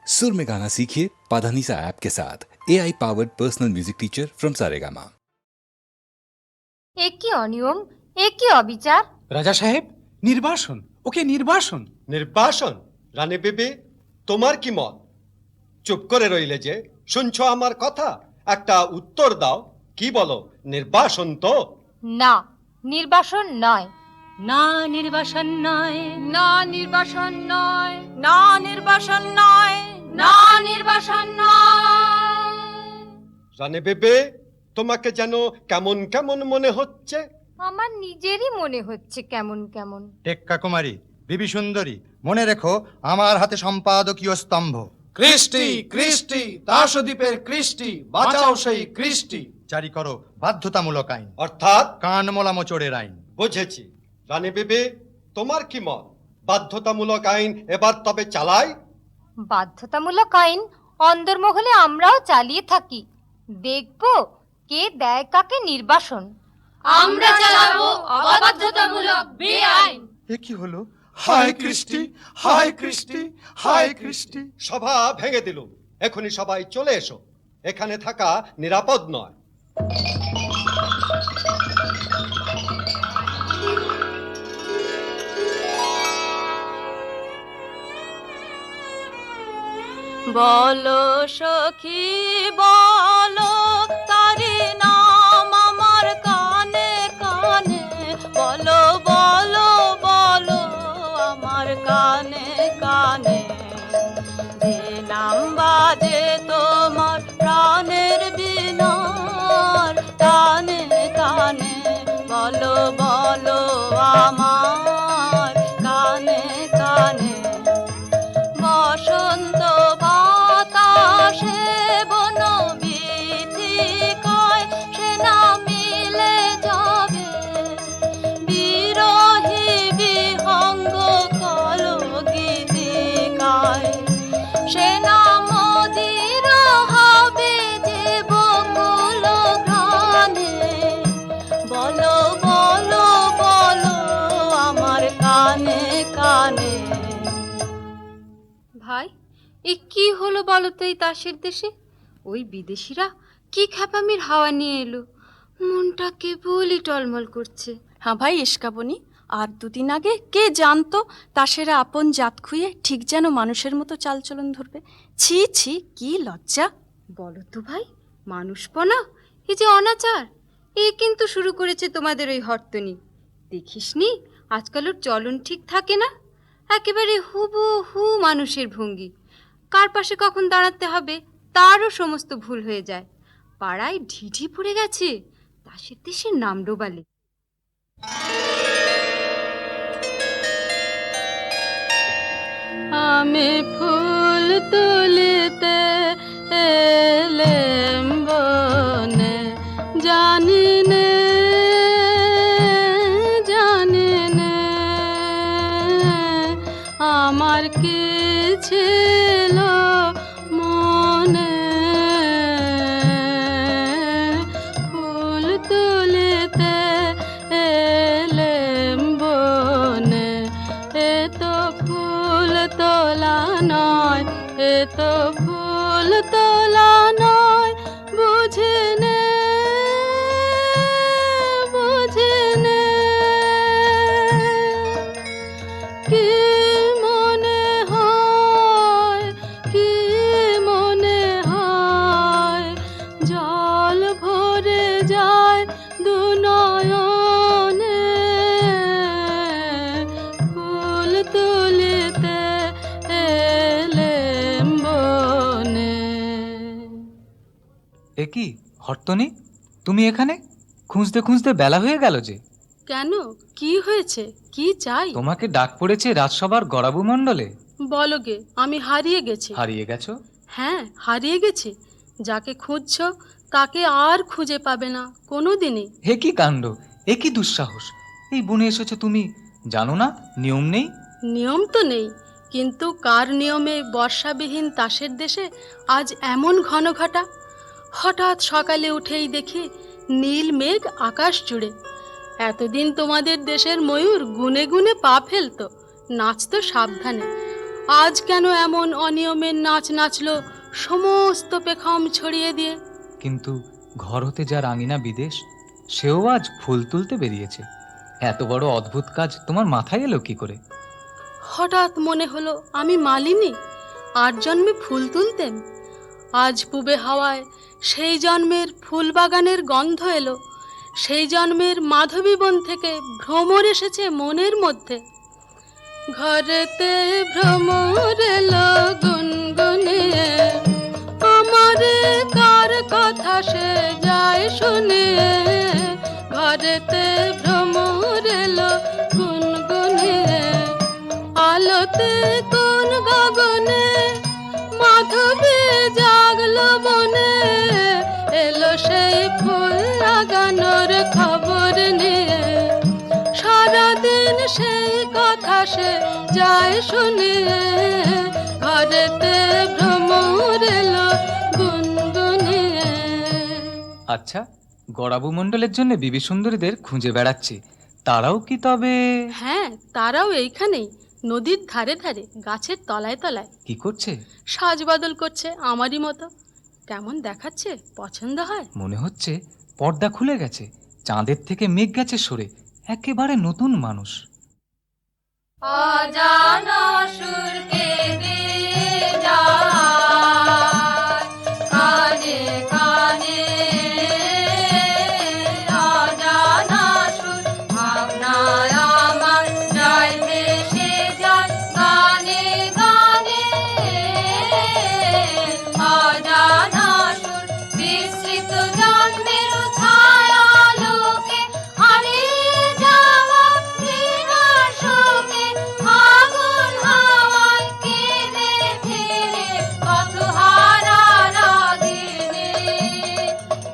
सुर में गाना सीखिए पाधानीसा ऐप के साथ। AI powered personal music teacher from Saregama. একই অনিয়ম, একই অবিচার। রাজা সাহেব, নির্বাসন, ওকে নির্বাসন। নির্বাসন? রানী বিবি, তোমার কি মত? চুপ করে রইলে যে? শুনছো আমার কথা? একটা উত্তর দাও। কি বলো, নির্বাসন তো? না, নির্বাসন নয়। না নির্বাসন নয়, না নির্বাসন নয়, না নির্বাসন নয়, না নির্বাসন নয়। রানী বিবি, তোমাকে যেন কেমন কেমন মনে হচ্ছে। আমার নিজেরই মনে হচ্ছে কেমন কেমন। টেক্কা কুমারী, বিবি সুন্দরী, মনে রেখো আমার হাতে সম্পাদকীয় স্তম্ভ। কৃষ্টি, কৃষ্টি, দাসদ্বীপের কৃষ্টি, বাঁচাও সেই কৃষ্টি। জারি করো বাধ্যতামূলক আইন, অর্থাৎ কান মোলা মোচড়ের আইন। বুঝেছি। রানী বিবি, তোমার কি মত? বাধ্যতামূলক আইন এবার তবে চালাই? বাধ্যতামূলক আইন অন্দরমহলে আমরাও চালিয়ে থাকি। দেখবো কে দেয় কাকে নির্বাসন। আমরা চালাবো অবাধ্যতামূলক বেআইন। এ কি হলো? হায় কৃষ্টি, হায় কৃষ্টি, হায় কৃষ্টি। সভা ভেঙে দিলুম। এখনই সবাই চলে এসো, এখানে থাকা নিরাপদ নয়। বলো সখী বলো তারি নাম আমার কানে কানে, বলো বলো বলো আমার কানে কানে। যে নাম বাজে তোমার প্রাণের বিনার, কানে কানে বলো বলো আমার কানে কানে। বসন্ত বাতাসে বন বীথিকায় সে না মিলে যাবে, বিরহী বিহঙ্গ কলো গীতিকায় সে না মদির হবে যে বকুল ঘ্রাণে। বলো বলো বলো আমার কানে কানে। ভাই, এ কি হলো বলো তো এই তাসের দেশে? ওই বিদেশিরা কি খ্যাপামির হাওয়া নিয়ে এলো, মনটা কেবলই টলমল করছে। হ্যাঁ ভাই এসকাবনি, আর দুদিন আগে কে জানতো তাসেরা আপন জাত খুঁয়ে ঠিক যেন মানুষের মতো চালচলন ধরবে। ছি ছি, কি লজ্জা। বলো তো ভাই, মানুষপনা, এ যে অনাচার, এ কিন্তু শুরু করেছে তোমাদের ওই হরতনি। দেখিসনি আজকাল ওর চলন ঠিক থাকে না, একেবারে হুবহু মানুষের ভঙ্গি। কার পাশে কখন দাঁড়াতে হবে তারও সমস্ত ভুল হয়ে যায়। পাড়ায় ঢিঢি পড়ে গেছে তাসের দেশের নাম ডোবালে। আমি ফুল তুলিতে এলেম বনে, জানি নে জানি নে আমার কি ছিল মনে। ফুল তুলিতে এলেম বনে, এ তো ফুল তোলা নয়, এ তো ফুল তোলা নয়। বুঝিনে বুঝিনে কি মনে হয়, কি মনে হয়। জল ভরে যায় দু নয়নে, ফুল তুলিতে এলেম বনে। এ কি হরতনি, তুমি এখানে? খুঁজতে খুঁজতে বেলা হয়ে গেল যে। কেন, কি হয়েছে, কি চাই? তোমাকে ডাক পড়েছে রাজসভার গড়াবু মণ্ডলে। বলো গে, আমি হারিয়ে গেছি। হারিয়ে গেছো? হ্যাঁ, হারিয়ে গেছি। যাকে খুঁজছ তাকে আর খুঁজে পাবে না কোনো দিনই। হে কি কাণ্ড, এ কি দুঃসাহস! এই বনে এসেছো তুমি, জানো না নিয়ম নেই? নিয়ম তো নেই, কিন্তু কার নিয়মে বর্ষাবিহীন তাসের দেশে আজ এমন ঘন ঘটা। হঠাৎ সকালে উঠেই দেখি নীল মেঘ আকাশ জুড়ে। এতদিন তোমাদের দেশের ময়ূর গুনে গুনে পা ফেলতো, নাচতো সাবধানে। আজ কেন এমন অনিয়মের নাচ নাচলো সমস্ত পেখম ছড়িয়ে দিয়ে? কিন্তু ঘর হতে যার আঙিনা বিদেশ, সেও আজ ফুল তুলতে বেরিয়েছে। এত বড় অদ্ভুত কাজ তোমার মাথায় এলো কি করে? হঠাৎ মনে হলো আমি মালিনী, 8 জন্মে ফুল তুলতেন। আজ পুবে হাওয়ায় সেই জন্মের ফুল বাগানের গন্ধ এলো, সেই জন্মের মাধবী বন থেকে ভ্রমর এসেছে মনের মধ্যে। ঘরেতে ভ্রমর এলো গুনগুনিয়ে, আমারে কার কথা সে যায় শুনিয়ে। ঘরেতে ভ্রমর এলো গুনগুনিয়ে, আলোতে কোন গগনে মাধবী জাগলো বনে। এলো সেই ফুল লাগানোর খবর নিয়ে, সারাদিন সেই কথা সে যায় শুনিয়ে। ঘরেতে ভ্রমর এলো গুনগুনিয়ে। আচ্ছা, গড়াবু মণ্ডলের জন্য বিবি সুন্দরীদের খুঁজে বেড়াচ্ছি, তারাও কি তবে? হ্যাঁ, তারাও এইখানেই, নদীর ধারে ধারে গাছের তলায় তলায়। কি করছে? সাজ বদল করছে আমারই মতো। কেমন দেখাচ্ছে, পছন্দ হয়? মনে হচ্ছে পর্দা খুলে গেছে, চাঁদের থেকে মেঘ গেছে সরে, একেবারে নতুন মানুষ। অজানা সুরকে দিয়ে যায় কানে কানে, অজানা সুর ভাবনায় আমার যায় ভেসে যায় গানে গানে। অজানা সুর বিস্মৃত জন্মের ছায়ালোকে হারিয়ে যাওয়া দিনার শোকে। ফাগুন হাওয়ায় কেঁদে ফেরে পথহারা রাগিনী,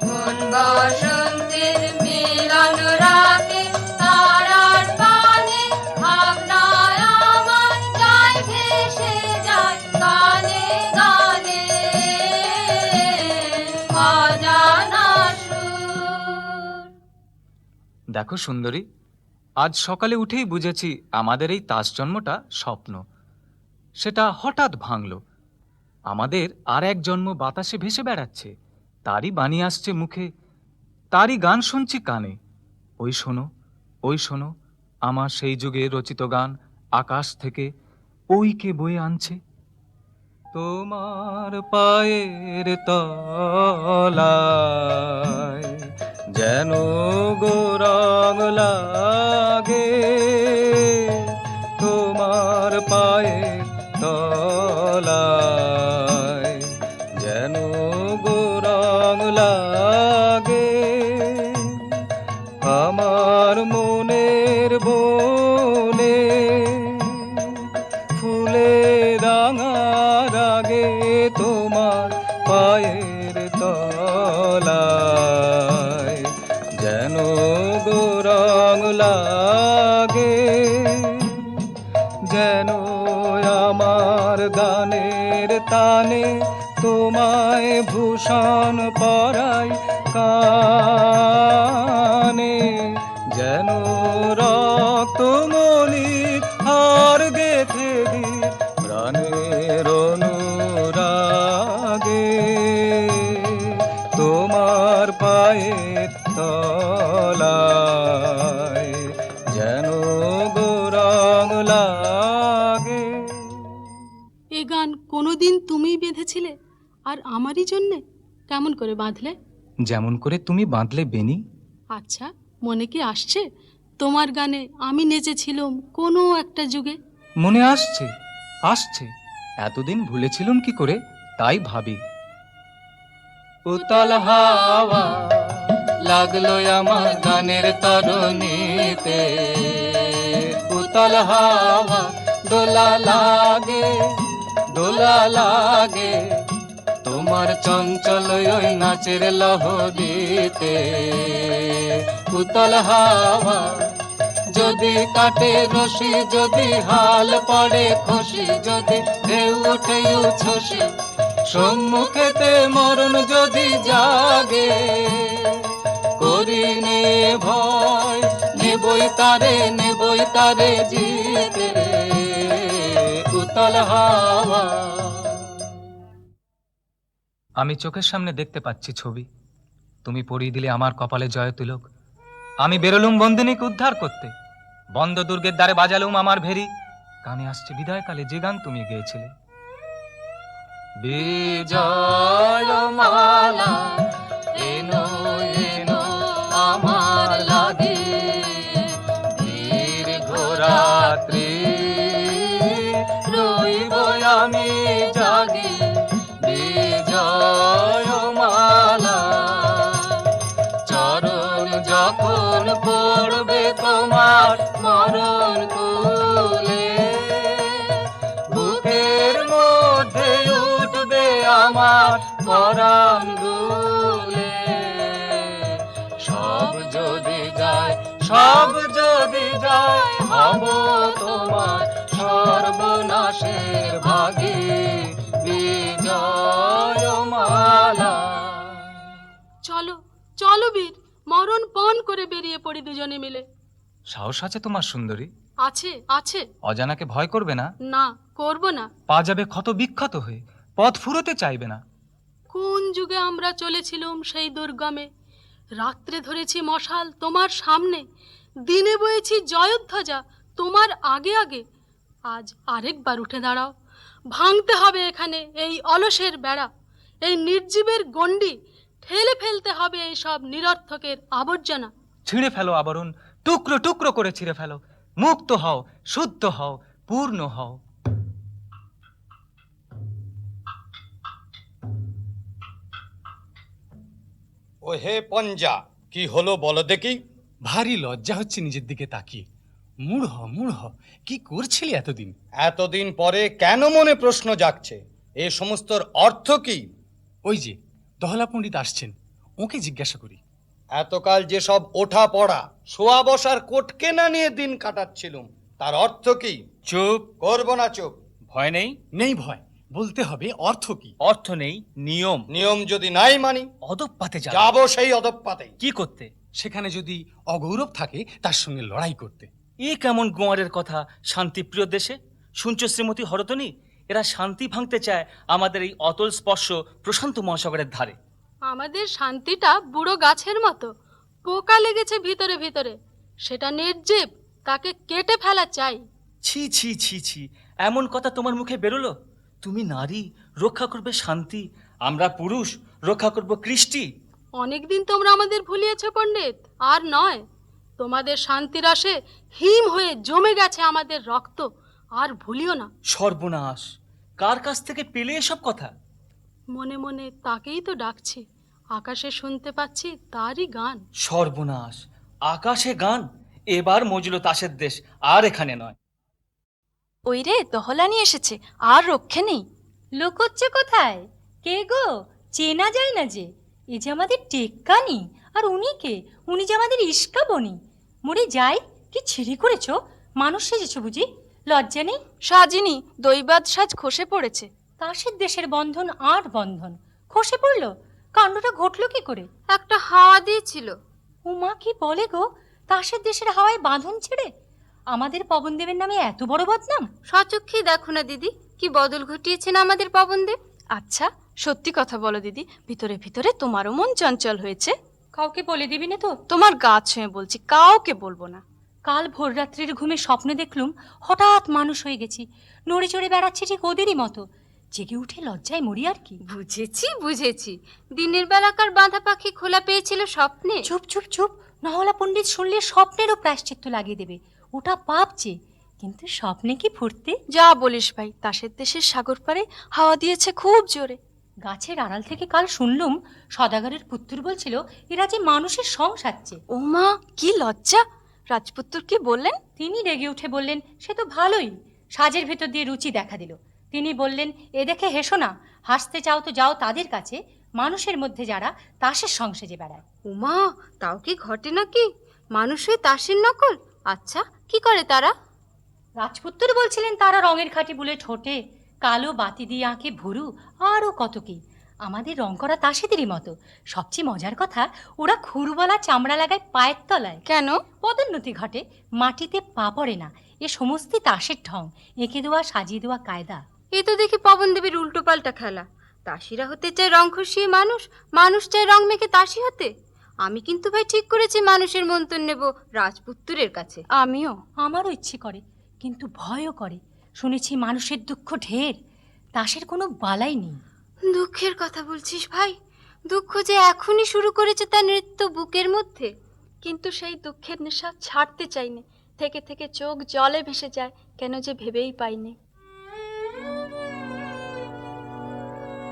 কোন বসন্তের মিলন রাতে তারার পানে ভাবনায় আমার যায় ভেসে যায় গানে গানে। অজানা সুর। দেখো সুন্দরী, আজ সকালে উঠেই বুঝেছি আমাদের এই তাস জন্মটা স্বপ্ন। সেটা হঠাৎ ভাঙল। আমাদের আর এক জন্ম বাতাসে ভেসে বেড়াচ্ছে, তারই বাণী আসছে মুখে, তারই গান শুনছি কানে। ওই শোনো, ওই শোনো, আমার সেই যুগে রচিত গান আকাশ থেকে ওই কে বয়ে আনছে। তোমার পায়ের তলায় যেন গৌরং লাগে, তোমার পায়ের তলায় যেন গৌরং লাগে। আমার মনের বনে ফুলে রাঙা রাগে, তোমার পায়ের তলায় যেন গৌরং লাগে। যেন আমার গানের তানে তোমায় ভূষণ পরাই কানে। যেন রক্তমণি হার গেথে দি প্রাণের অনুরাগে, তোমার পায়ের তলায় যেন গৌরং লাগে। এ গান কোনোদিন তুমিই বেঁধেছিলে আর আমারই জন্যে? কেমন করে বাঁধলে? যেমন করে তুমি বাঁধলে বেনি। আচ্ছা, মনে কি আসছে তোমার গানে আমি নেচেছিলাম কোনো একটা যুগে? মনে আসছে, আসছে। এতদিন ভুলেছিলাম কি করে তাই ভাবি। উতল হাওয়া লাগলো আমার গানের তরুণীতে, উতল হাওয়া দোলা লাগে, দোলা লাগে তোমার চঞ্চল ওই নাচের লহরীতে। উতল হাওয়া যদি কাটে রশি, যদি হাল পড়ে খুশি, যদি ঢেউ ওঠে উচ্ছ্বসি, সম্মুখেতে মরণ যদি জাগে, করিনে ভয় নেবই তারে, নেবই তারে জিতে। শীতল হাওয়া। আমি চোখের সামনে দেখতে পাচ্ছি ছবি, তুমি পরিয়ে দিলে আমার কপালে জয় তিলক। আমি বেরোলুম বন্দিনীকে উদ্ধার করতে, বন্ধ দুর্গের দ্বারে বাজালুম আমার ভেরি, কানে আসছে বিদায়কালে যে গান তুমি গেয়েছিলে। বিজয় মালা এনো এনো আমার লাগি, দীর্ঘ রাত্রি রইব আমি জাগি। বিজয় মালা চরণ যখন পড়বে তোমার মরণ কুলে, বুকের মধ্যে উঠবে আমার পরাণ দুলে। সব যদি যায়, সব যদি যায়, হব তোমার সর্বনাশের ভাগী। বিজয় মালা। চলো চলো বীর, মরণ পণ করে বেরিয়ে পড়ি দুজনে মিলে। সাহস আছে তোমার সুন্দরী? আছে আছে। অজানাকে ভয় করবে না? না, করব না। পা যাবে ক্ষত বিক্ষত হয়ে, পথ ফুরোতে চাইবে না। কোন যুগে আমরা চলেছিলুম সেই দুর্গমে, রাত্রে ধরেছি মশাল তোমার সামনে, দিনে বয়েছি জয়ধ্বজা তোমার আগে আগে। আজ আরেকবার উঠে দাঁড়াও, ভাঙতে হবে এখানে এই অলসের বেড়া, এই নির্জীবের গণ্ডি, ঠেলে ফেলতে হবে এই সব নিরর্থকের আবর্জনা। ছিঁড়ে ফেলো আবরণ, টুকরো টুকরো করে ছিঁড়ে ফেলো, মুক্ত হও, শুদ্ধ হও, পূর্ণ হও। ও হে পঞ্জা, কি হলো বলো দেখি? ভারী লজ্জা হচ্ছে নিজের দিকে তাকিয়ে। মূঢ় মূঢ়, কি করছিলি এতদিন? এতদিন পরে কেন মনে প্রশ্ন জাগছে? এ সমস্তর অর্থ কি? ওই যে দহলা পণ্ডিত আসছেন, ওকে জিজ্ঞাসা করি। এতকাল যেসব ওঠা পড়া, শোয়া বসার কোটকে না নিয়ে দিন কাটাচ্ছিলুম, তার অর্থ কি? চুপ। করব না চুপ। ভয় নেই? নেই ভয়, বলতে হবে অর্থ কি। অর্থ নেই, নিয়ম। নিয়ম যদি নাই মানি, অদপ্পাতে যাব সেই অদপ্পাতে। কি করতে? সেখানে যদি অগৌরব থাকে তার সঙ্গে লড়াই করতে। এ কেমন গোয়ারের কথা শান্তিপ্রিয় দেশে? শুনছ শ্রীমতী হরতনী, এরা শান্তি ভাঙতে চায় আমাদের এই অতল স্পর্শ প্রশান্ত মহাসাগরের ধারে। আমাদের শান্তিটা বুড়ো গাছের মতো, পোকা লেগেছে ভিতরে ভিতরে, সেটা নির্জীব, তাকে কেটে ফেলা চাই। ছি ছি ছি ছি, এমন কথা তোমার মুখে বেরোলো? তুমি নারী, রক্ষা করবে শান্তি, আমরা পুরুষ, রক্ষা করব কৃষ্টি। অনেকদিন তোমরা আমাদের ভুলিয়েছ পণ্ডিত, আর নয়। তোমাদের শান্তিরসে হিম হয়ে জমে গেছে আমাদের রক্ত, আর ভুলিও না। সর্বনাশ, কার কাছ থেকে পেলে এসব কথা? মনে মনে তাকেই তো ডাকছি, আকাশে শুনতে পাচ্ছি তারই গান। সর্বনাশ, আকাশে গান? এবার মজলো তাসের দেশ, আর এখানে নয়। ওই রে, দহলা নিয়ে এসেছে, আর রক্ষে নেই। লুকোচ্ছে কোথায়? কে গো? চেনা যায় না যে। এ যে আমাদের টেক্কানি, আর উনি কে? উনি যে আমাদের ইস্কা বনি। মরে যাই, কি ছিঁড়ি করেছ? মানুষ সেজেছ বুঝি? লজ্জা নেই? সাজিনি, দৈবাত সাজ খসে পড়েছে। তাসের দেশের বন্ধন আর বন্ধন খসে পড়ল। কাণ্ডটা ঘটলো কি করে? একটা হাওয়া দিয়েছিল। উমা, কি বলে গো? তাসের দেশের হাওয়ায় বাঁধন ছেড়ে আমাদের পবনদেবের নামে এত বড় বদনাম? স্বচক্ষেই দেখো না দিদি, কি বদল ঘটিয়েছেন আমাদের পবনদেব। আচ্ছা, সত্যি কথা বলো দিদি, ভিতরে ভিতরে তোমারও মন চঞ্চল হয়েছে? কাউকে বলে দিবি না তো? তোমার গা ছুঁয়ে বলছি, কাউকে বলবো না। কাল ভোররাত্রির ঘুমে স্বপ্নে দেখলুম হঠাৎ মানুষ হয়ে গেছি, নড়ে চড়ে বেড়াচ্ছি ঠিক ওদেরই মতো। জেগে উঠে লজ্জায় মরি আর কি। বুঝেছি বুঝেছি, দিনের বেলাকার বাঁধা পাখি খোলা পেয়েছিল স্বপ্নে। চুপ চুপ চুপ, নহলা পণ্ডিত শুনলে স্বপ্নেরও প্রায়শ্চিত্ত লাগিয়ে দেবে। ওটা পাপ যে, কিন্তু স্বপ্নে কি ফুটতে। যা বলিস ভাই, তাসের দেশের সাগর পারে হাওয়া দিয়েছে খুব জোরে। গাছের আড়াল থেকে কাল শুনলুম সদাগরের পুত্র বলছিল এরা যে মানুষের সং সাজছে। ওমা, কি লজ্জা! রাজপুত্র কি বললেন? তিনি রেগে উঠে বললেন, সে তো ভালোই, সাজের ভেতর দিয়ে রুচি দেখা দিল। তিনি বললেন, এ দেখে হেসো না, হাসতে চাও তো যাও তাদের কাছে, মানুষের মধ্যে যারা তাসের সং সেজে বেড়ায়। উমা, তাও কি ঘটে নাকি? মানুষ হয়ে তাসের নকল? আচ্ছা, কি করে তারা? রাজপুত্র বলছিলেন তারা রঙের খাঁটি বুলে ঠোঁটে, কালো বাতি দিয়ে আঁকে ভুরু, আরও কত কি। আমাদের রং করা তাসেদেরই মতো। সবচেয়ে মজার কথা, ওরা খুরবলা চামড়া লাগায় পায়ের তলায়। কেন? পদোন্নতি ঘটে, মাটিতে পা পড়ে না। এ সমস্তই তাসের ঢং, এঁকে দেওয়া সাজিয়ে দেওয়া কায়দা। এ তো দেখি পবন দেবীর উল্টো পাল্টা খেলা। তাসিরা হতে চায় রং খসিয়ে মানুষ, মানুষ চায় রং মেখে তাসি হতে। আমি কিন্তু ভাই ঠিক করেছি মানুষের মন্তব্য নেব রাজপুত্তুরের কাছে। আমিও। আমারও ইচ্ছে করে, কিন্তু ভয়ও করে। শুনেছি মানুষের দুঃখ ঢের, তাসের কোনো বালাই নেই। দুঃখের কথা বলছিস ভাই? দুঃখ যে এখনই শুরু করেছে তার নৃত্য বুকের মধ্যে। কিন্তু সেই দুঃখের নেশা ছাড়তে চাইনি, থেকে থেকে চোখ জলে ভেসে যায়, কেন যে ভেবেই পাইনি।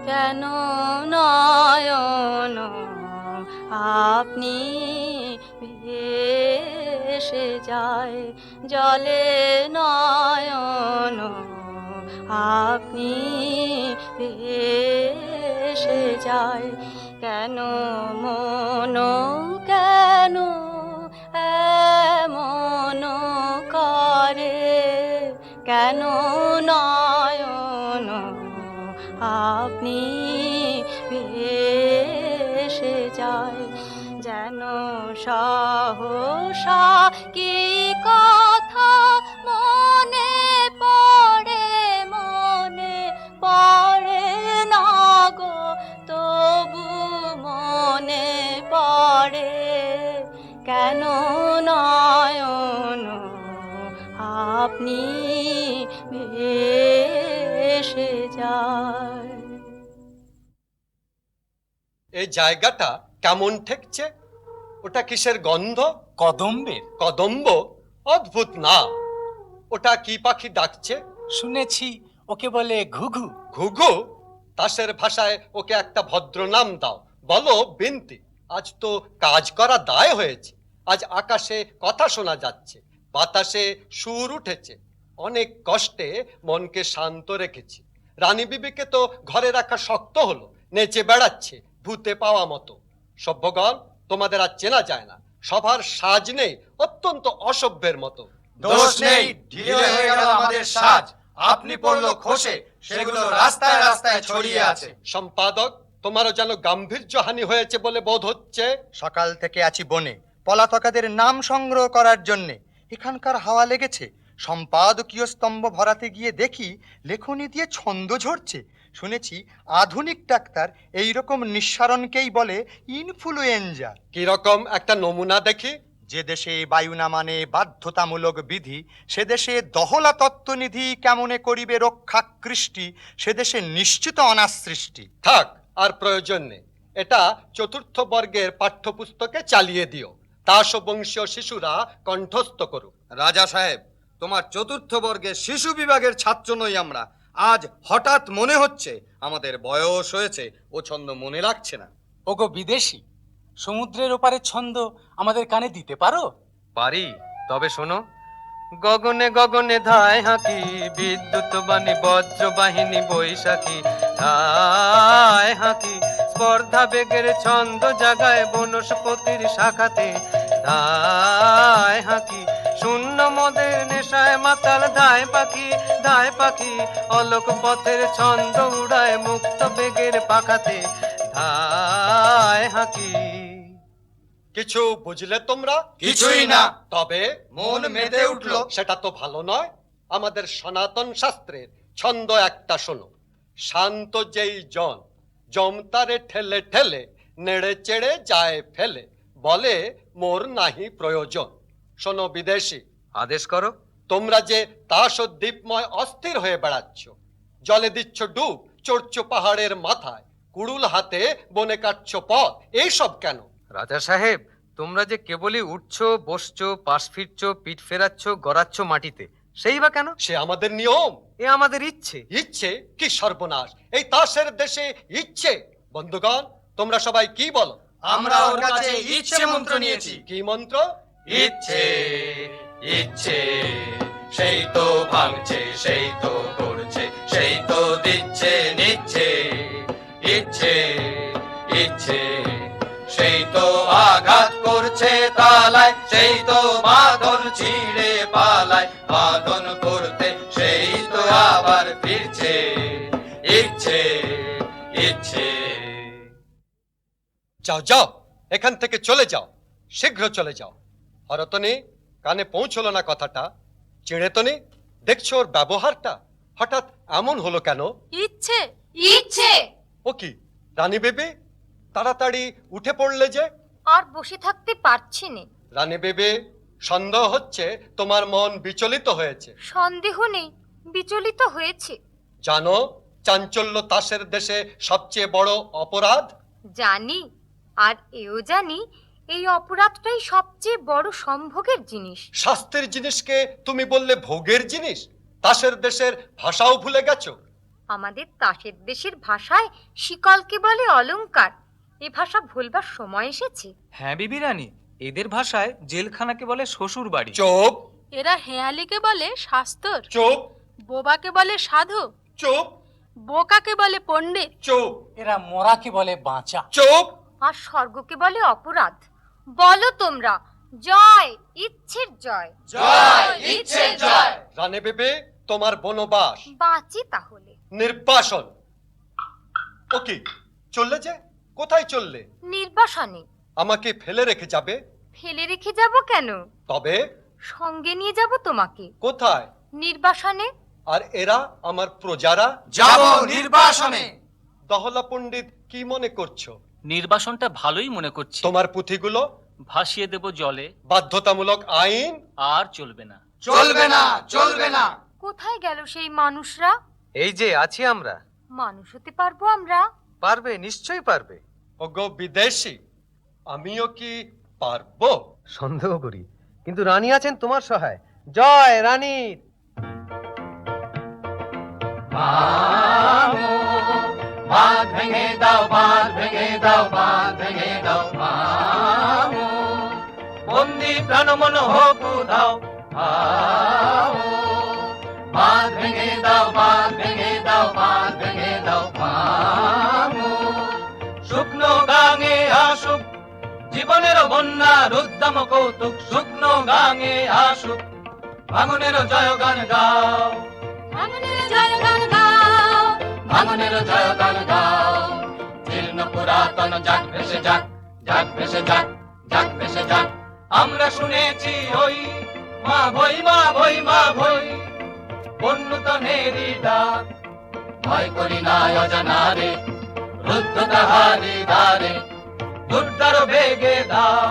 কেন নয়ন আপনি ভেসে যায় জলে, নয়ন আপনি ভেসে যায়। কেন মন কেন এমন করে, কেন নয়ন আপনি ভেসে যায়। যেন সহসা কি কথা মনে পড়ে, মনে পড়ে না গো, তবু মনে পড়ে। কেন নয়ন আপনি ভেসে যায়। এই জায়গাটা কেমন ঠেকছে? ওটা কিসের গন্ধ? কদম্বের। কদম্ব? অদ্ভুত না। ওটা কি পাখি ডাকছে? শুনেছি ওকে বলে ঘুঘু। ঘুঘু? তাসের ভাষায় ওকে একটা ভদ্র নাম দাও, বলো বিন্তি। আজ তো কাজ করা দায় হয়েছে। আজ আকাশে কথা শোনা যাচ্ছে, বাতাসে সুর উঠেছে। অনেক কষ্টে মনকে শান্ত রেখেছি। রানী বিবিকে তো ঘরে রাখা শক্ত হলো, নেচে বেড়াচ্ছে ভূতে পাওয়া মতো। সভ্যগণ, তোমাদের আর চেনা যায় না, সবার সাজ নেই, অত্যন্ত অসভ্যের মতো। দোষ নেই, ঢিলে হয়ে গেল আমাদের সাজ। আপনি পড়লো খসে, সেগুলো রাস্তায় রাস্তায় ছড়িয়ে আছে। সম্পাদক, তোমারও যেন গাম্ভীর্যহানি হয়েছে বলে বোধ হচ্ছে। সকাল থেকে আছি বনে পলাতকাদের নাম সংগ্রহ করার জন্যে। এখানকার হাওয়া লেগেছে। সম্পাদকীয় স্তম্ভ ভরাতে গিয়ে দেখি লেখনী দিয়ে ছন্দ ঝরছে। শুনেছি আধুনিক ডাক্তার এইরকম নিঃসারণকেই বলে ইনফ্লুয়েঞ্জা। কিরকম একটা নমুনা দেখি। যে দেশে বায়ু না মানে বাধ্যতামূলক বিধি, সে দেশে দহলা তত্ত্বনিধি কেমনে করিবে রক্ষা কৃষ্টি, সে দেশে নিশ্চিত অনাসৃষ্টি। থাক, আর প্রয়োজন নেই। এটা চতুর্থ বর্গের পাঠ্যপুস্তকে চালিয়ে দিও, দাস বংশীয় শিশুরা কণ্ঠস্থ করুক। রাজা সাহেব, তোমার চতুর্থ বর্গের শিশু বিভাগের ছাত্র নই আমরা। আজ হঠাৎ মনে হচ্ছে আমাদের বয়স হয়েছে, ও ছন্দ মনে রাখছে না। ওগো বিদেশি, সমুদ্রের ওপারে ছন্দ আমাদের কানে দিতে পারো? পারি, তবে শোনো। গগনে গগনে ধায় হাঁকি, বিদ্যুৎ বাণী বজ্র বাহিনী বৈশাখী। ধায় হাঁকি, স্পর্ধা বেগের ছন্দ জাগায় বনস্পতির শাখাতে। ধায় হাঁকি, শূন্য মদের নেশায় মাতাল ধায় পাখি। ধায় পাখি, অলোক পথের ছন্দ উড়ায় মুক্ত বেগের পাখাতে। ধায় হাঁকি। কিছু বুঝলে তোমরা? কিছুই না। তবে মন মেতে উঠলো। সেটা তো ভালো নয়। আমাদের সনাতন শাস্ত্রের ছন্দ একটা শোনো। শান্ত যেই জন, জমতারে ঠেলে ঠেলে নেড়ে চেড়ে যায় ফেলে, বলে মোর নাহি প্রয়োজন। শোনো বিদেশি, আদেশ করো। তোমরা যে তাস ও দ্বীপময় অস্থির হয়ে বেড়াচ্ছ, জলে দিচ্ছ ডুব, চড়ছো পাহাড়ের মাথায়, কুড়ুল হাতে বনে কাটছ পথ, এইসব কেন? রাজা সাহেব, তোমরা যে কেবলই উঠছো, বসছো, পাশ ফিরছো, পিঠ ফেরাচ্ছ, গড়াচ্ছ মাটিতে, সেই বা কেন? সে আমাদের নিয়ম। এ আমাদের ইচ্ছে। ইচ্ছে? কি সর্বনাশ! এই তাসের দেশে ইচ্ছে! বন্ধুগণ, তোমরা সবাই কি বলো? আমরা ওর কাছে ইচ্ছে মন্ত্র নিয়েছি। কি মন্ত্র? ইচ্ছে ইচ্ছে, সেই তো ভাঙছে, সেই তো করছে, সেই তো দিচ্ছে নিচ্ছে। ইচ্ছে ইচ্ছে, সেই তো আঘাত করছে তালায়, সেই তো বাঁধন ছিঁড়ে পালায়। বাঁধন করতে সেই তো আবার ফিরছে। ইচ্ছে ইচ্ছে। যাও যাও, এখান থেকে চলে যাও, শীঘ্র চলে যাও। হরতনি, কানে পৌঁছলো না কথাটা? চিড়েতনি, দেখছো ওর ব্যবহারটা হঠাৎ এমন হলো কেন? ইচ্ছে ইচ্ছে ও কি রানী বেবি, তাড়াতাড়ি উঠে পড়লে যে? আর বসে থাকতে পারছি নে। রানী বেবি, সন্দেহ হচ্ছে তোমার মন বিচলিত হয়েছে। সন্দেহ নেই, বিচলিত হয়েছে। জানো, চাঞ্চল্য তাসের দেশে সবচেয়ে বড় অপরাধ? জানি, আর এও জানি এই অপরাধটাই সবচেয়ে বড় সম্ভোগের জিনিস। শাস্তির জিনিসকে তুমি বললে ভোগের জিনিস? তাসের দেশের ভাষাও ভুলে গেছো? আমাদের তাসের দেশের ভাষায় শিকলকে বলে অলংকার। এ ভাষা ভুলবার সময় এসেছে। হ্যাঁ বিবি রানী, এদের ভাষায় জেলখানাকে বলে শ্বশুর বাড়ি। চুপ এরা হেয়ালিকে বলে শাস্তর, চুপ বোবাকে বলে সাধু, চুপ বোকাকে বলে পণ্ডিত, চুপ এরা মরাকে বলে বাঁচা। চুপ। আর স্বর্গকে বলে অপরাধ। বলো তোমরা, জয় ইচ্ছের জয়। জয় ইচ্ছের জয়। রানী বেবি, তোমার বনবাস বাঁচি তাহলে। নির্বাসন। ও কি চললে যে? কোথায় চললে? নির্বাসনে। আমাকে ফেলে রেখে যাবে? ফেলে রেখে যাব কেন? তবে সঙ্গে নিয়ে যাব তোমাকে। কোথায়? নির্বাসনে। আর এরা আমার প্রজারা? যাব নির্বাসনে। দহলা পণ্ডিত, কি মনে করছো? নির্বাসনটা ভালোই মনে করছি। তোমার পুঁথিগুলো ভাসিয়ে দেব জলে, বাধ্যতামূলক আইন। আর চলবে না। চলবে না, চলবে না। কোথায় গেল সেই মানুষরা? এই যে আছি আমরা। মানুষ হতে পারবো আমরা? পারবে, নিশ্চয়ই পারবে। ওগো বিদেশি, আমিও কি পারবো? সন্দেহ করি, কিন্তু রানী আছেন তোমার সহায়। জয় রানীর। বাঁধ ভেঙে দাও, বাঁধ ভেঙে দাও, বাঁধ ভেঙে দাও, বন্দি প্রাণ মন হোক উধাও। বাঁধ ভেঙে দাও, বাঁধ ভেঙে দাও, বাঁধ ভেঙে দাও, শুকনো গাঙে আসুক জীবনের বন্যার উদ্যম কৌতুক। শুকনো গাঙে আসুক, ভাঙনের জয়গান গাও, ভাঙনের জয়গান গাও, ভাঙনের জয়গান গাও। জীর্ণ পুরাতন যাক ভেসে যাক, যাক ভেসে যাক, যাক ভেসে যাক। আমরা শুনেছি ওই মা ভই, মা ভই, মা ভই, বন্যতনেরই ডাক। ভয় করি না অজানারে, রুদ্ধ তাহারি দ্বারে, দুর্দার বেগে দাও।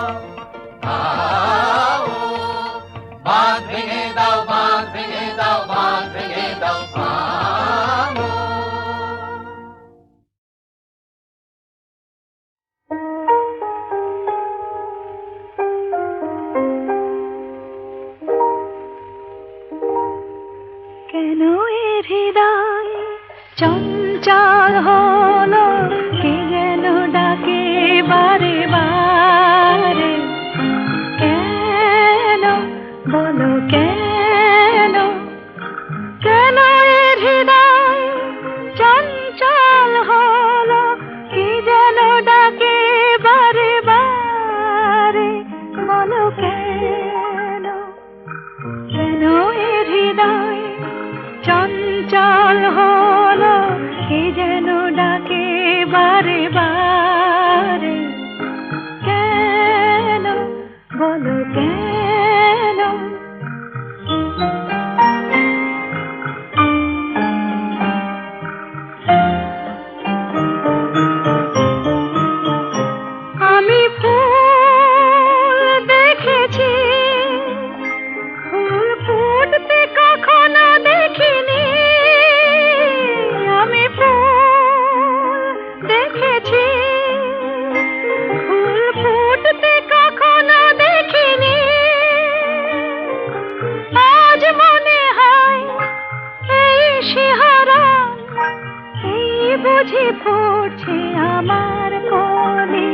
বাঁধ ভেঙে দাও, বাঁধ ভেঙে দাও, বাঁধ ভেঙে দাও। কেন এ হৃদয় চঞ্চল হলো, কে যেন ডাকে বারে বারে। কেন বলো কেন, কেন এ হৃদয় চঞ্চল হলো, কে যেন ডাকে বারে বারে। বলো কেন, কেন এ হৃদয় চঞ্চল হলো, কে যেন ডাকে বারে বারে। কেন বলো কেন, আমি ফুল দেখেছি, ফুল ফুটতে কখনো দেখিনি। আমি ফুল দেখেছি, ফুল ফুটতে কখনো দেখিনি। আজ মনে হয় এই শিহরণ, এই বুঝি ফুটছে আমার মনে।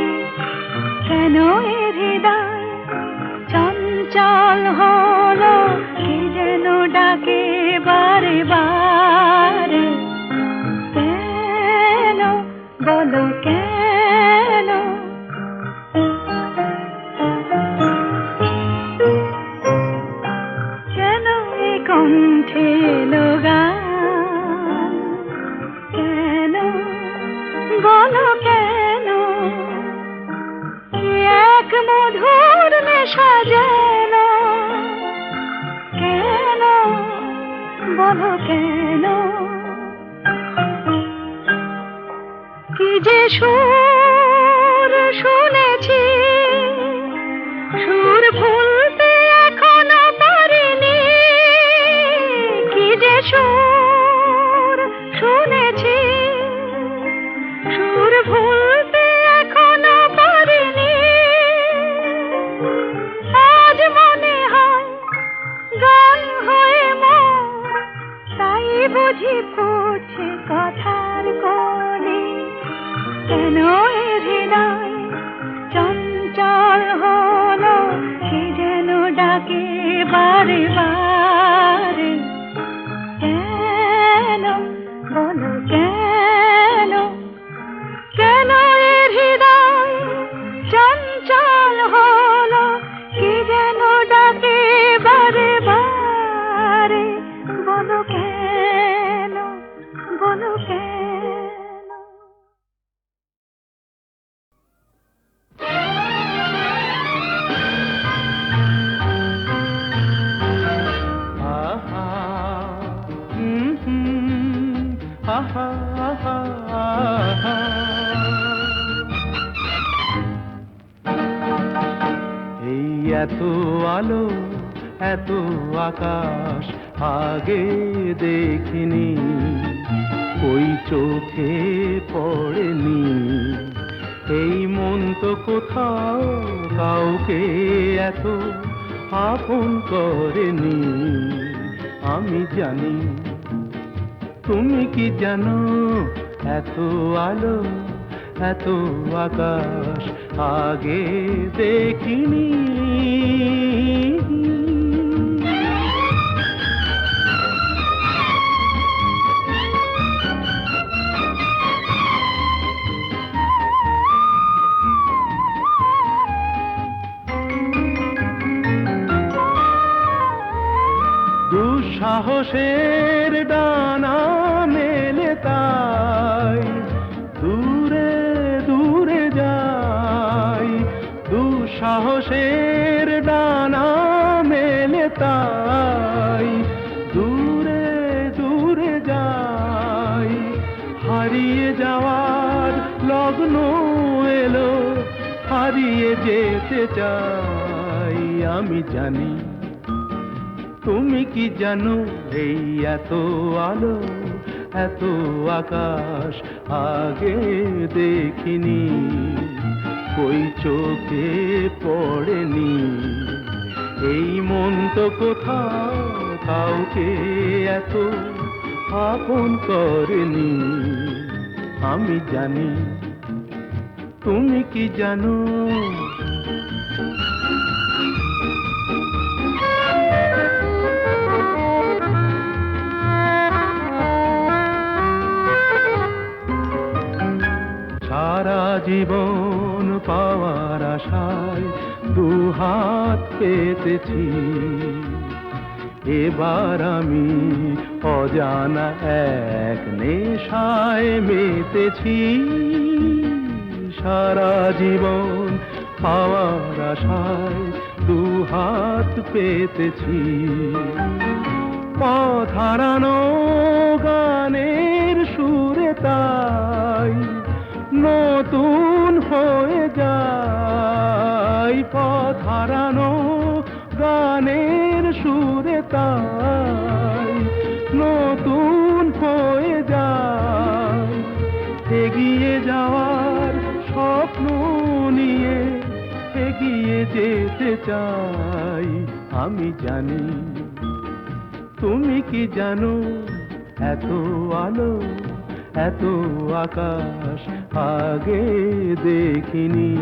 কেন এ হৃদয় চঞ্চল হলো, কে যেন ডাকে বারে বারে। কেন বলো কেন, কেন এ কণ্ঠে এলো গান। কেন বলো কেন, মধুর নেশা যেন, কেন বলো কেন, কি যে সুর শুনেছি, সুর ভুলতে এখনো পারিনি, কি যে সুর শুনেছি, সুর ভুলতে এখনো পারিনি, আজ মনে হয় গান হয়ে মন, তাই বুঝি পড়ছে কথার কলি, কেন এ হৃদয় চঞ্চল হলো, সে যেন ডাকে বারে বারে, কেন বলো কেন, কেন এ হৃদয় চঞ্চল হলো, কি যেন ডাকে বারে বারে, বলো কেন, বলো কেন। এই এত আলো এত আকাশ আগে দেখিনি, ওই চোখে পড়েনি, এই মন তো কোথাও কাউকে এত আপন করেনি। আমি জানি তুমি কি জানো, এত আলো এত আকাশ আগে দেখিনি। দুঃসাহসের ডানা মেলে তাই দূরে দূরে যাই, দুঃসাহসের ডানা মেলে তাই দূরে দূরে যাই, হারিয়ে যাওয়ার লগ্ন এলো, হারিয়ে যেতে চাই। আমি জানি তুমি কি জানো, এই এত আলো এত আকাশ আগে দেখিনি, ওই চোখে পড়েনি, এই মন তো কোথাও কাউকে এত আপন করেনি। আমি জানি তুমি কি জানো। সারা জীবন পাওয়ার আশায় দুহাত পেতেছি, এবার আমি অজানা এক নেশায় মেতেছি। সারা জীবন পাওয়ার আশায় দুহাত পেতেছি, পথ হারানো গানের সুরে তাই নতুন হয়ে যায়, পথ হারানো গানের সুরে তাই নতুন হয়ে যায়। এগিয়ে যাওয়ার স্বপ্ন নিয়ে এগিয়ে যেতে চাই। আমি জানি তুমি কি জানো, এত আলো এত আকাশ আগে দেখিনি,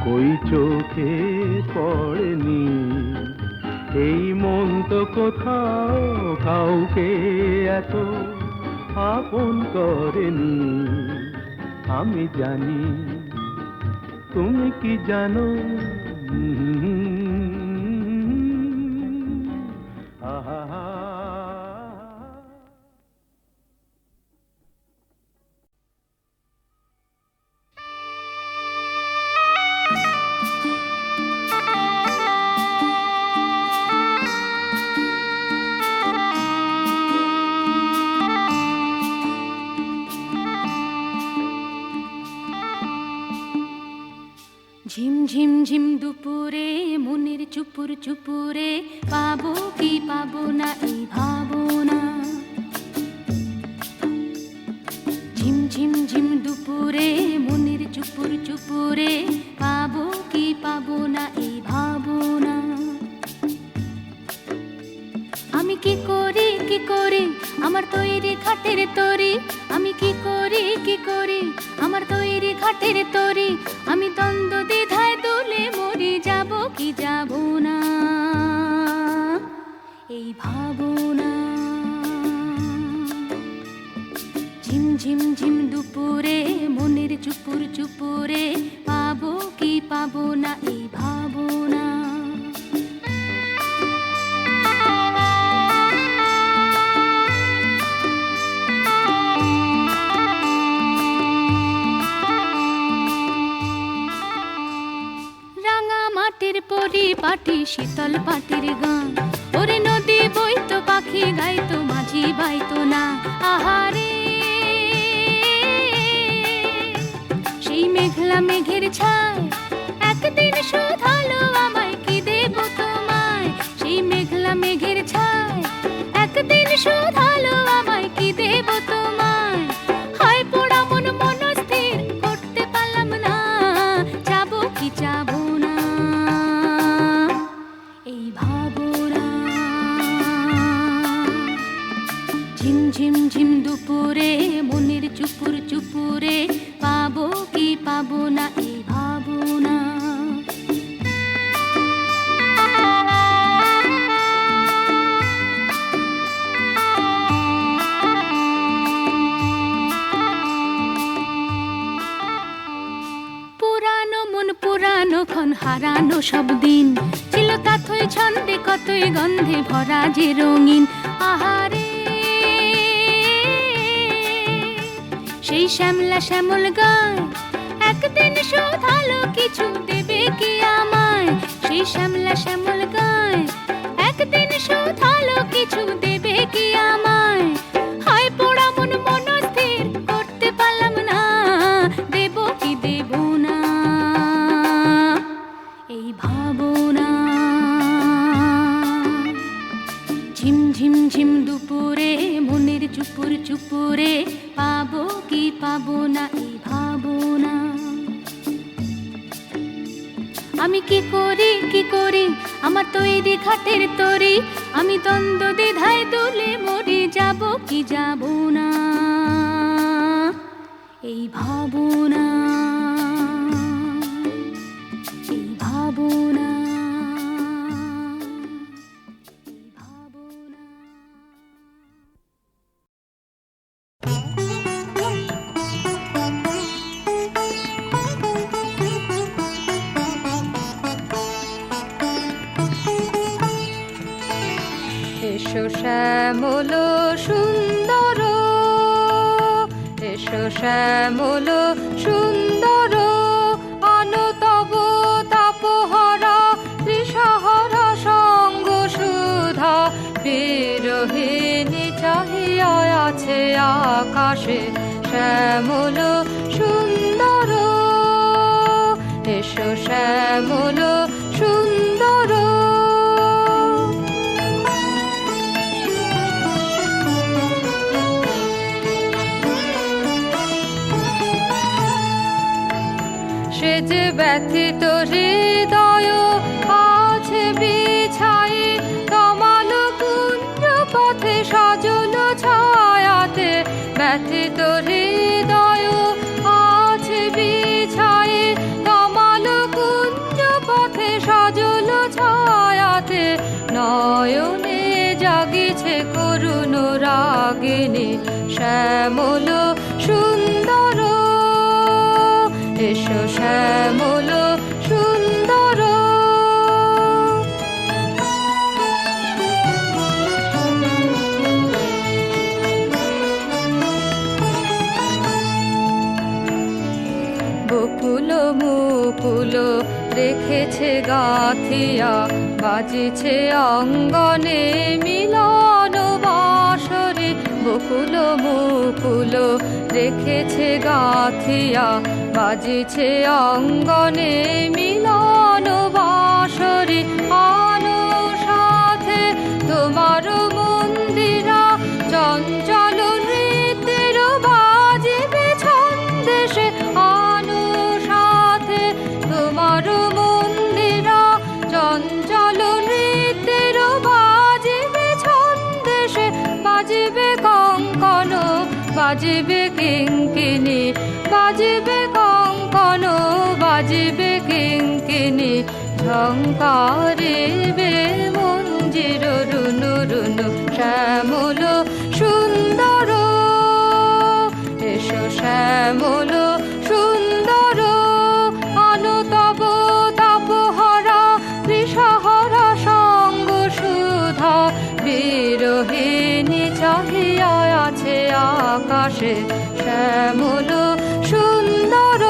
কই চোখে পড়েনি, এই মন তো কোথাও কাউকে এত আপন করেনি। আমি জানি তুমি কি জানো। ঝিম ঝিম ঝিম দুপুরে মনের চুপুর চুপুরে পাবো কি পাবো না এই ভাবনা। ঝিম ঝিম ঝিম দুপুরে মনের চুপুর চুপুরে পাবো কি পাবো না এই ভাবনা। আমি কি করি আমার তৈরি খাটের তরি, আমি কি করি আমার তৈরি খাটের তরি, আমি দ্বন্দ্ব দ্বিধায় দোলে মরি যাব কি যাব না এই ভাবনা। ঝিম ঝিম ঝিম দুপুরে মনের চুপুর চুপুরে পাবো কি পাবো না এই ভাবনা। পরিপাটি শীতল পাটির গান, ওরে নদী বইতো পাখি গাইতো মাঝি বাইতো না। আহারে সেই মেঘলা মেঘের ছায় একদিন শোধালো আমায়, কি দেব তোমায়। সেই মেঘলা মেঘের ছায় একদিন শোধালো আমায়, কি দেব তোমায়। হয় পোড়া মন মনস্থির করতে পারলাম না, যাবো কি যাবো না এই ভাবনা। ঝিম ঝিম ঝিম দুপুরে মনের চুপুর চুপুরে পাবো কি পাবো না এই ভাবনা। পুরানো মন পুরানো ক্ষণ হারানো সব দিন ছিল তাথই ছন্দে কতই গন্ধে ভরা যে রঙিন। আহারে সেই শ্যামলা শ্যামল গায় একদিন শোধালো কিছু দেবে কি আমায়। সেই শ্যামলা শ্যামল গায় একদিন শোধালো কিছু দেবে কি আমায়। হয় পোড়া মন মনস্থির করতে পারলাম না, দেব কি দেব না এই ভাবনা। ঝিম ঝিম ঝিম দুপুরে মনের চুপুর চুপুরে পাবো কি পাবো না এই ভাবনা। আমি কি করি আমার তৈরি খাটের তরি, আমি দ্বন্দ্ব দ্বিধায় দোলে মরি যাব কি যাব না এই ভাবনা এই ভাবনা। এসো শ্যামল সুন্দর, এসো শ্যামল সুন্দর, অনতব তাপহরা ত্রিসহরা সঙ্গ সুধা বিরহিণী চাহিয়া আছে আকাশে শ্যামল সুন্দর। এসো শ্যামল সুন্দর, সে যে ব্যথিত হৃদয় আছে বিছাই তমাল কুঞ্জ পথে সজল ছায়াতে। ব্যথিত হৃদয় আছে বিছাই তমাল কুঞ্জ পথে সজল ছায়াতে। নয়নে জাগিছে করুণ রাগিনী শ্যামল সুন্দর। এসো শ্যামল সুন্দর, বকুল মুকুল রেখেছে গাথিয়া বাজিছে অঙ্গনে মিলন বাসরে। বকুল মুকুল রেখেছে গাথিয়া, বাজেছে অঙ্গনে মিলন বাঁশরি। আনো সাথে তোমার মন্দিরা, চঞ্চল নৃত্যের বাজিবে ছন্দেশে। আনো সাথে তোমার মন্দিরা, চঞ্চল নৃত্যের বাজিবে ছন্দেশে। বাজিবে কঙ্কন, বাজিবে কিঙ্কিনি, বাজিবে কঙ্কন, বাজিবে কিঙ্কিনি। ঝঙ্কারিবে মঞ্জির রুনু রুনু, শ্যামল সুন্দর এসো শ্যামল সুন্দর। আনো তব তাপহরা তৃষাহরা সঙ্গ সুধা, বিরহিণী চাহিয়া আছে আকাশে শ্যামল সুন্দর।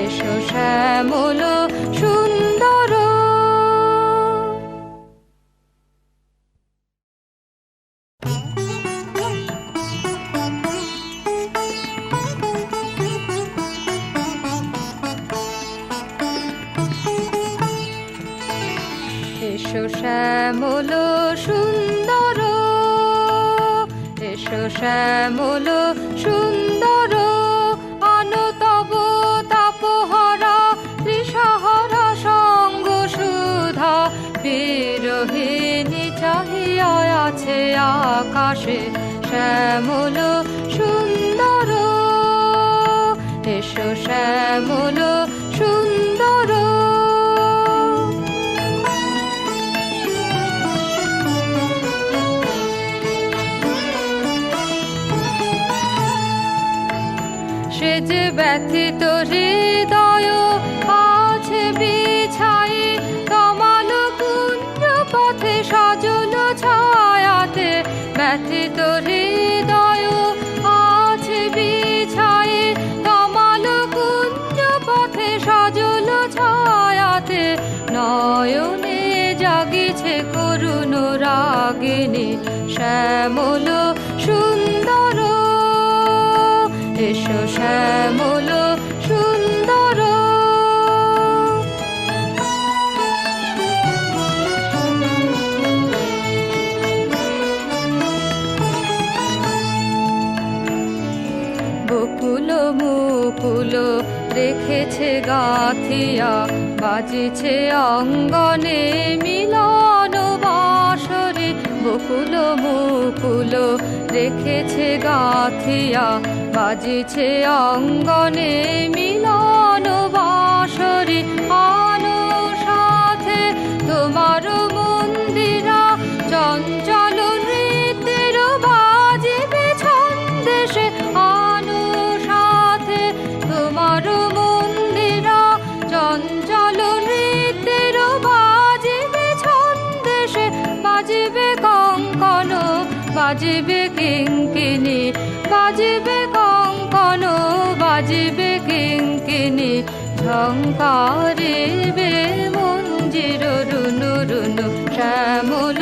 এসো শ্যামল সুন্দর। এসো শ্যামল সুন্দর, এসো শ্যামল সুন্দর। আনো তব তাপহরা তৃষাহরা সঙ্গ সুধা, বিরহিণী চাহিয়া আছে আকাশে শ্যামল সুন্দর। এসো শ্যামল সুন্দর। সে যে ব্যথিত হৃদয় আছে বিছাই, তমাল কুঞ্জ পথে সজল ছায়াতে। ব্যথিত হৃদয় আছে বিছাই, তমাল কুঞ্জ পথে সজল ছায়াতে। নয়নে জাগিছে করুণ রাগিনী শ্যামল সুন্দর। এসো শ্যামল সুন্দর। বকুল মুকুল রেখেছে গাথিয়া, বাজেছে অঙ্গনে মিলন বাঁশরি। বকুল মুকুল রেখেছে গাথিয়া, বাজেছে অঙ্গনে মিলন বাঁশরি। আনো সাথে তোমার মন্দিরা, চঞ্চল নৃত্যের বাজিবে ছন্দেশে। আনো সাথে তোমার মন্দিরা, চঞ্চল নৃত্যের বাজিবে ছন্দেশে। বাজিবে কঙ্কন, বাজিবে কিঙ্কিনি, বাজিবে কঙ্কন, বাজিবে কিঙ্কিনি। ঝঙ্কারিবে মঞ্জির রুনু রুনু, শ্যামল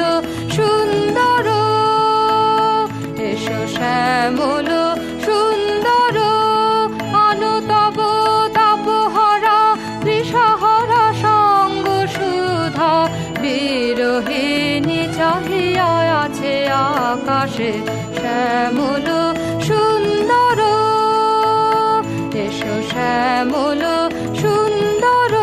সুন্দর। এসো শ্যামল সুন্দর। আনো তব তাপহরা তৃষাহরা সঙ্গ সুধা, বিরহিণী চাহিয়া আছে আকাশে শ্যামল সুন্দর। এসো শ্যামল সুন্দর।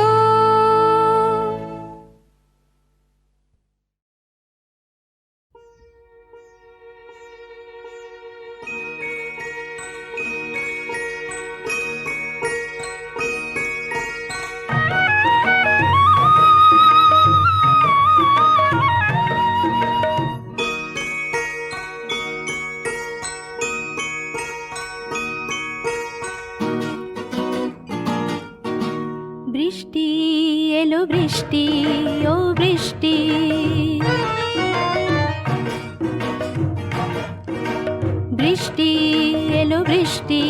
বৃষ্টি এলো বৃষ্টি, ও বৃষ্টি। বৃষ্টি এলো বৃষ্টি,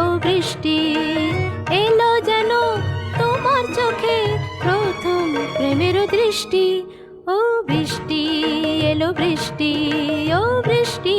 ও বৃষ্টি। এলো যেন তোমার চোখে প্রথম প্রেমের দৃষ্টি। ও বৃষ্টি এলো বৃষ্টি, ও বৃষ্টি।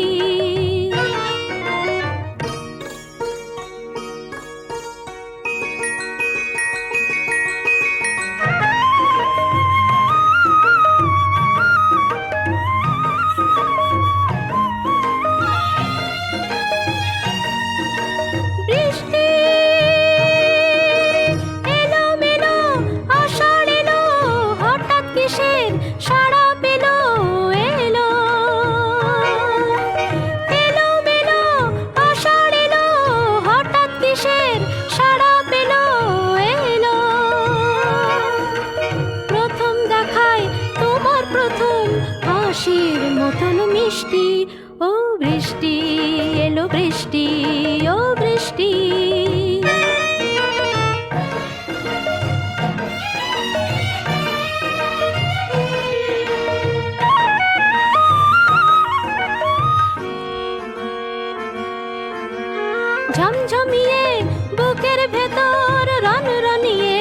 বুকের ভেতর রনরনিয়ে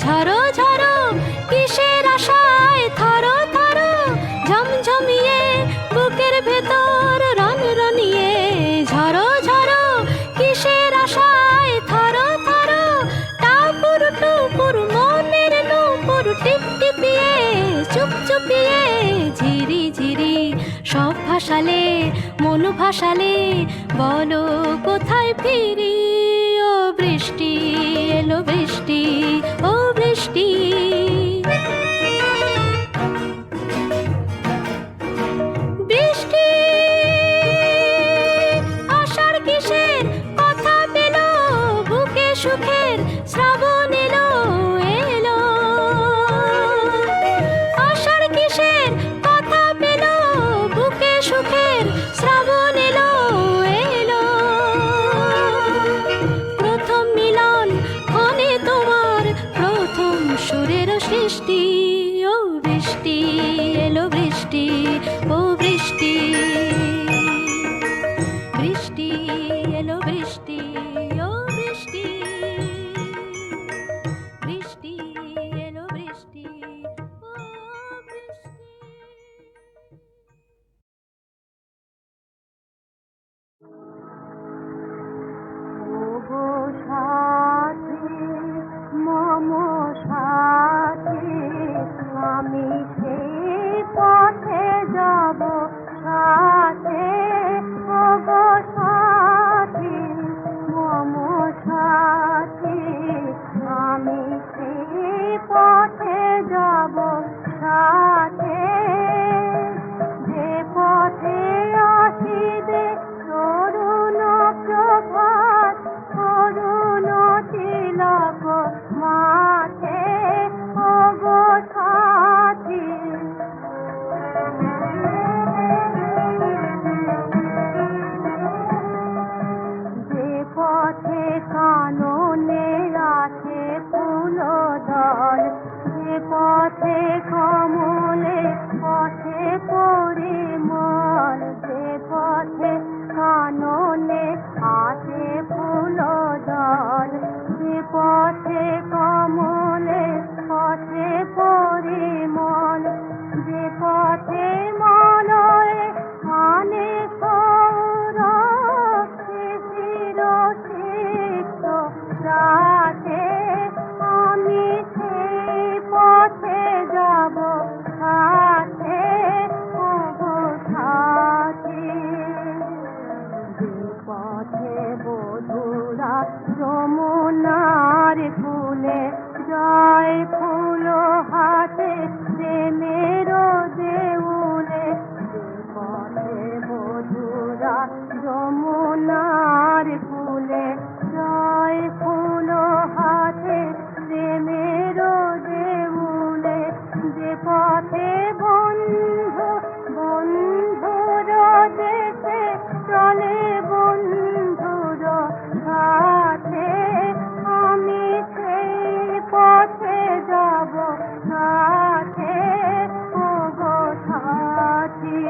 ঝরো ঝরো কিসের আশায় থরো থরো ঝমঝমিয়ে বুকের ভেতর রনরনিয়ে ঝরো ঝরো কিসের আশায় থরো থরো টাপুর টুপুর মনের নূপুর টিপ টিপিয়ে চুপ চুপিয়ে ঝিরি ঝিরি সব ভাসালে মন ভাসালে বলো কোথায় ফিরি ও বৃষ্টি এলো বৃষ্টি ও বৃষ্টি বৃষ্টি আষাঢ় কিসের কথা পেল বুকে সুখের শ্রাবণ এলো এলো আষাঢ় কিসের কথা পেল বুকে সুখের শ্রাবণ এলো এলো প্রথম মিলন ক্ষণে তোমার প্রথম সুরের সৃষ্টি ও বৃষ্টি এলো বৃষ্টি ও বৃষ্টি বৃষ্টি এলো বৃষ্টি ও বৃষ্টি বৃষ্টি এলো বৃষ্টি ও বৃষ্টি ওগো সাথী মম সাথী আমি সেই পথে যাব সাথে ওগো সাথী মম সাথী আমি সেই পথে যাব সাথে যে পথে আসিবে তরুণ প্রভাত তরুণ তিলক মাঠে ওগো সাথী যে পথে কাননে আছে ফুল দল যে পথে কমলে পথে পরিমল যে পথে কাননে আছে ফুল দল যে পথে কমলে পথে পরিমল যে পথে মলয় মানে সৌরভ শিশির সিক্ত রাতে আমি সেই পথে যাব সাথে ওগো সাথী যে পথে বধুরা যমুনার কূলে জয় ফুল হাতে প্রেমের দেউলে যে পথে বধুরা যমুনার কূলে জয় ফুল হাতে প্রেমের দেউলে যে পথে বন্ধু বন্ধুর দেশে চলে বন্ধুর সাথে আমি সেই পথে যাব সাথে ওগো সাথী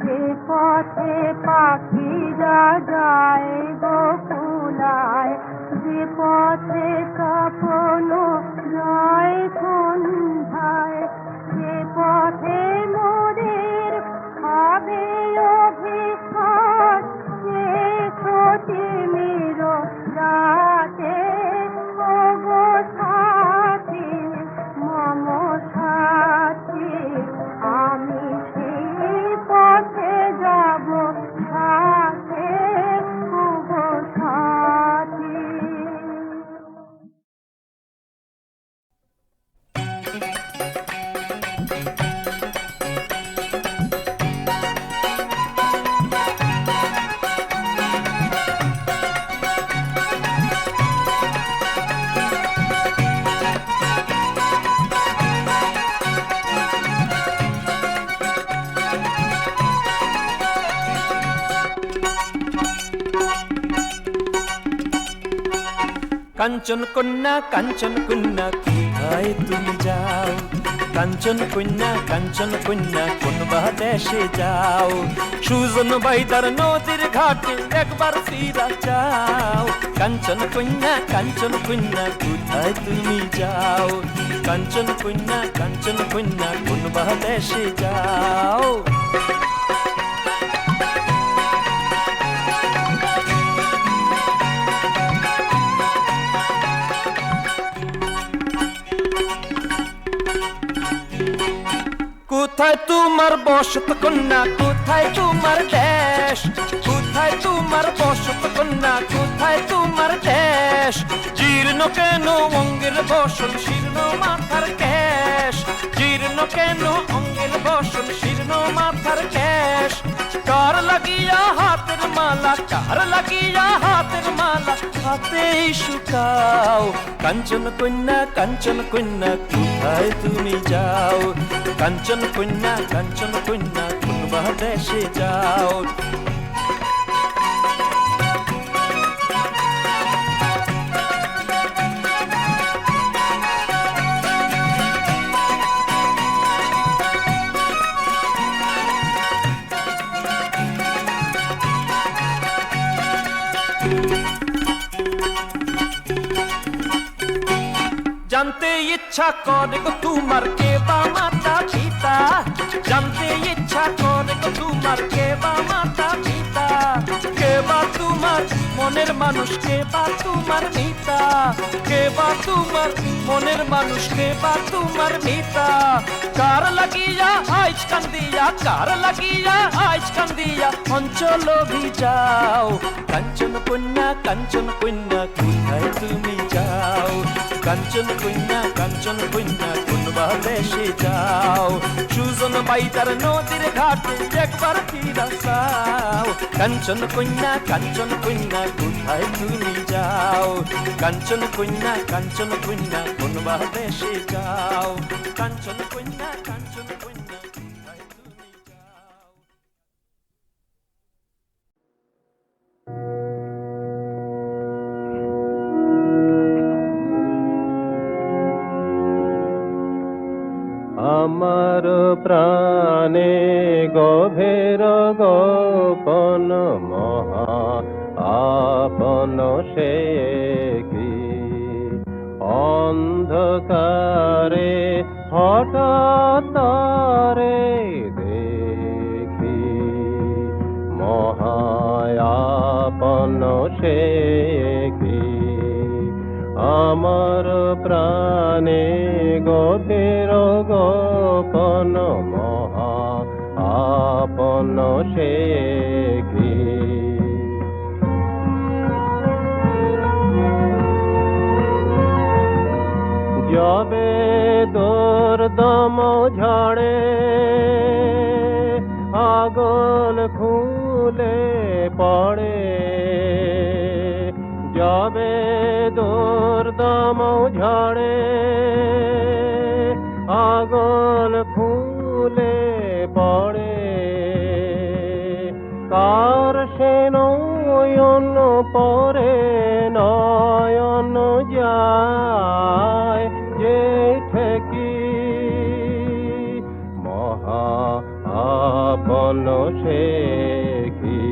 যে পথে পাখিরা যায় গোকুলায় যে পথে কাপন যায় সন্ধ্যায় যে পথে মোদের খাবে অভিশাপ যে সতী মির রাতে ওগো সাথী মম সাথী আমি সেই পথে যাব সাথে ওগো সাথী কাঞ্চন কন্যা কোথায় তুমি যাও কাঞ্চন কন্যা কোন বা দেশে যাও সুজন বাইদার নদীর ঘাটে একবার ফিরা যাও কাঞ্চন কন্যা কোথায় তুমি যাও কাঞ্চন কন্যা কোন বা দেশে যাও কোথায় তোমার বসত কন্যা কোথায় তোমার দেশ কোথায় তোমার বসত কন্যা কোথায় তোমার দেশ জীর্ণ কেন অঙ্গের বসন শীর্ণ মাথার কেশ জীর্ণ কেন অঙ্গের বসন শীর্ণ মাথার কেশ কার লাগিয়া হাতের মালা কার লাগিয়া হাতের মালা হাতেই শুকাও কাঞ্চন কন্যা কোথায় তুমি যাও কাঞ্চন কন্যা কোন বা দেশে যাও জানতে ইচ্ছা করে গো তোমার কে বা মাতা পিতা জানতে ইচ্ছা করে গো তোমার কে বা মাতা পিতা কে বা তোমার মনের মানুষ কে বা তোমার মিতা কে বা তোমার মনের মানুষ কে বা তোমার মিতা কার লাগিয়া আইজ কান্দিয়া অঞ্চল ভিজাও কাঞ্চন কন্যা কোথায় তুমি যাও কাঞ্চন কন্যা কোন বা দেশে যাও সুজন বাইদার নদীর ঘাটে একবার ফিরা যাও কাঞ্চন কন্যা কোথায় তুমি যাও কাঞ্চন কন্যা কোন বা দেশে যাও কাঞ্চন কন্যা কোথায় তুমি যাও আমার প্রাণে গভীর গোপন মহা আপন সে কি অন্ধকারে হঠাৎ তারে দেখি মহা আপন সে কি আমার প্রাণে গভীর গোপন মহা আপন সে কি যবে দুর্দম ঝড়ে আগুন খুলে পড়ে যবে দুর্দম ঝড়ে আগুন ফুলে পড়ে কার সে নয়ন পরে নয়ন যায় যে ঠেকি মহা আপন সে কি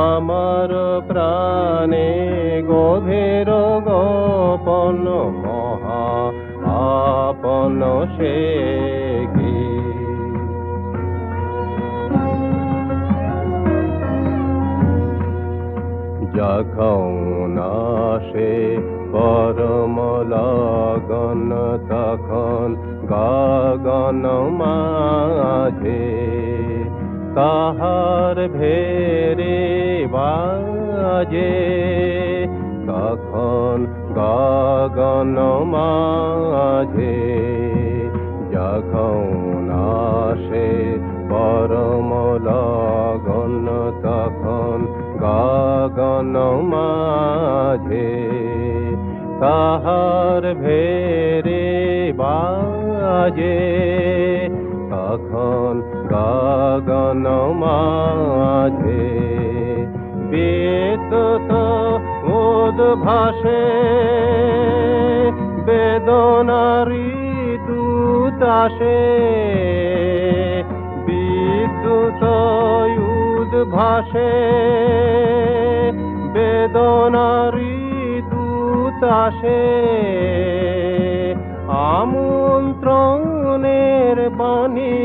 আমার প্রাণে গভীর গোপন মহা আপন সে কি যখন আসে পরম লগন তখন গগন মাঝে তাহার ভেরে বাজে কখন গগন মাঝে যখন আসে পরম লগন তখন গগন মাঝে তাহার ভেরে বাজে তখন গগন মাঝে বিদ্যুৎ উদ্ভাসে বেদনারি আসে, বিদ্যুৎ উদ্ভাসে, বেদনারি দূত আসে, আমন্ত্রণের বাণী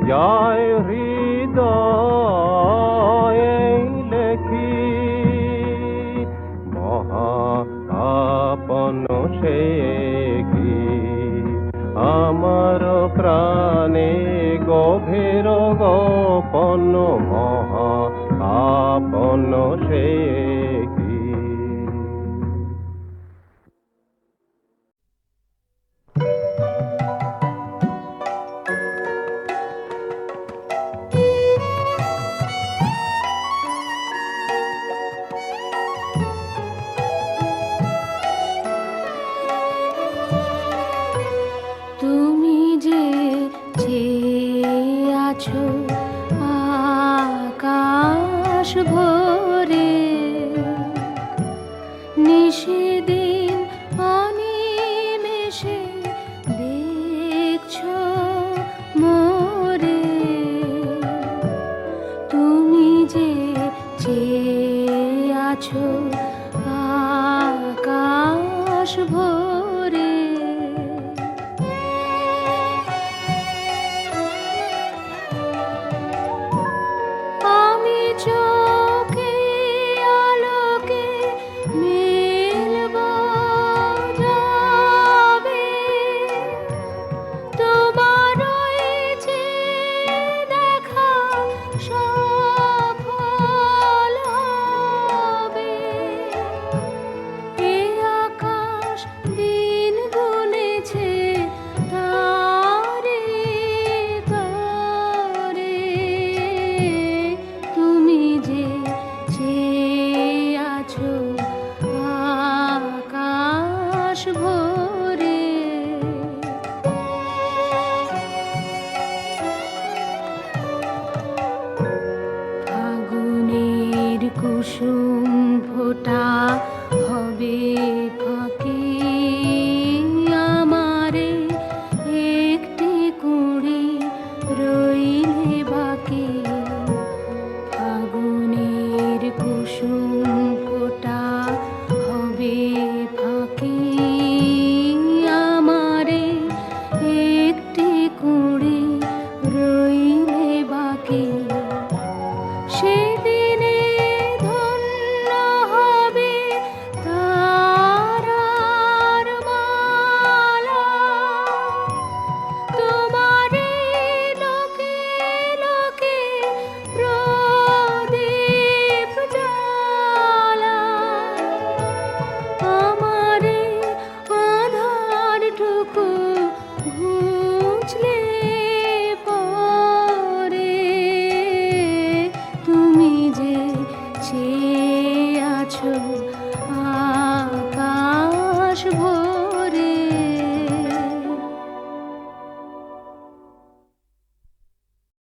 জয় হৃদয় লেখি, মহা আপন সে কি আমার প্রাণে গভীর গোপন, মহা আপন সে কি। তুমি যে চেয়ে আছো আকাশ ভরে, নিশিদিন অনিমেষে দেখছো মোরে, তুমি যে চেয়ে আছো আকাশ ভরে। আমি চোখে আলোকে মেলব যাবে, তোমার ওই যে দেখা সফল হবে। এ আকাশ দিন গুনেছে তারে তারে, তুমি যে চেয়ে আছো আকাশ ভরে। ফাগুনের কুসুম ফোটা হবে ফাঁকি, আমারে একটি কুড়ি রইলে বাকি। ফাগুনের কুসুম ফোটা হবে ফাঁকি, আমারে একটি কুড়ি রইলে বাকি। সেদিনে ধন্য হবে তারার মালা, তোমারে লোকে লোকে প্রদীপ জ্বালা, আমারে আধারটুকু ঘুচলে পরে, তুমি যে চেয়ে আছো আকাশ ভরে।